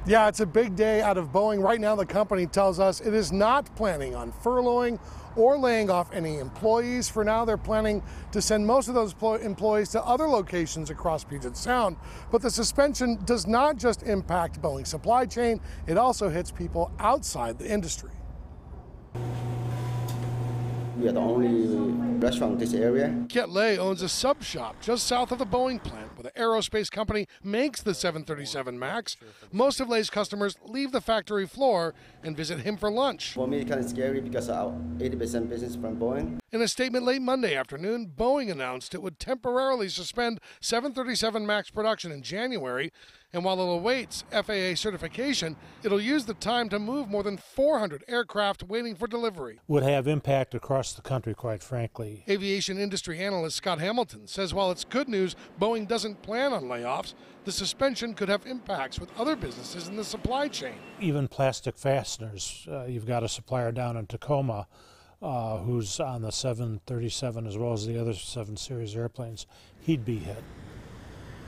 Yeah, it's a big day out of Boeing. Right now, the company tells us it is not planning on furloughing or laying off any employees. For now, they're planning to send most of those employees to other locations across Puget Sound. But the suspension does not just impact Boeing's supply chain, it also hits people outside the industry. We are the only restaurant in this area. Kiet Lei owns a sub shop just south of the Boeing plant where the aerospace company makes the 737 MAX. Most of Lei's customers leave the factory floor and visit him for lunch. For me, it's kind of scary because our 80% business from Boeing. In a statement late Monday afternoon, Boeing announced it would temporarily suspend 737 MAX production in January, and while it awaits FAA certification, it'll use the time to move more than 400 aircraft waiting for delivery. Would have impact across the country, quite frankly. Aviation industry analyst Scott Hamilton says while it's good news Boeing doesn't plan on layoffs, the suspension could have impacts with other businesses in the supply chain. Even plastic fasteners. You've got a supplier down in Tacoma who's on the 737 as well as the other 7 series airplanes. He'd be hit.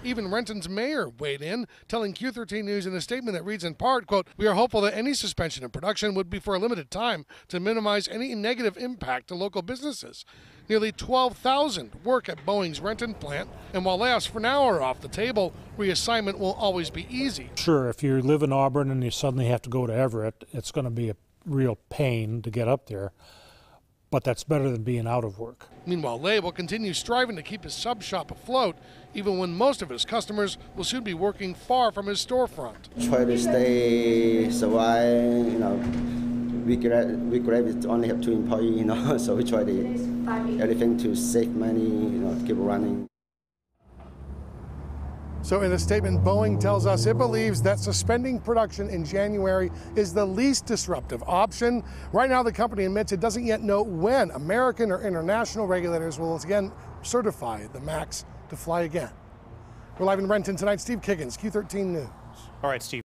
Even Renton's mayor weighed in, telling Q13 News in a statement that reads in part, quote, "We are hopeful that any suspension of production would be for a limited time to minimize any negative impact to local businesses." Nearly 12,000 work at Boeing's Renton plant, and while layoffs for now are off the table, reassignment will always be easy. Sure, if you live in Auburn and you suddenly have to go to Everett, it's going to be a real pain to get up there. But that's better than being out of work. Meanwhile, Lei will continue striving to keep his sub shop afloat, even when most of his customers will soon be working far from his storefront. Try to stay, survive, we Grab only have 2 employees, so we try to everything to save money, keep running. So in a statement, Boeing tells us it believes that suspending production in January is the least disruptive option. Right now, the company admits it doesn't yet know when American or international regulators will again certify the MAX to fly again. We're live in Renton tonight. Steve Kiggins, Q13 News. All right, Steve.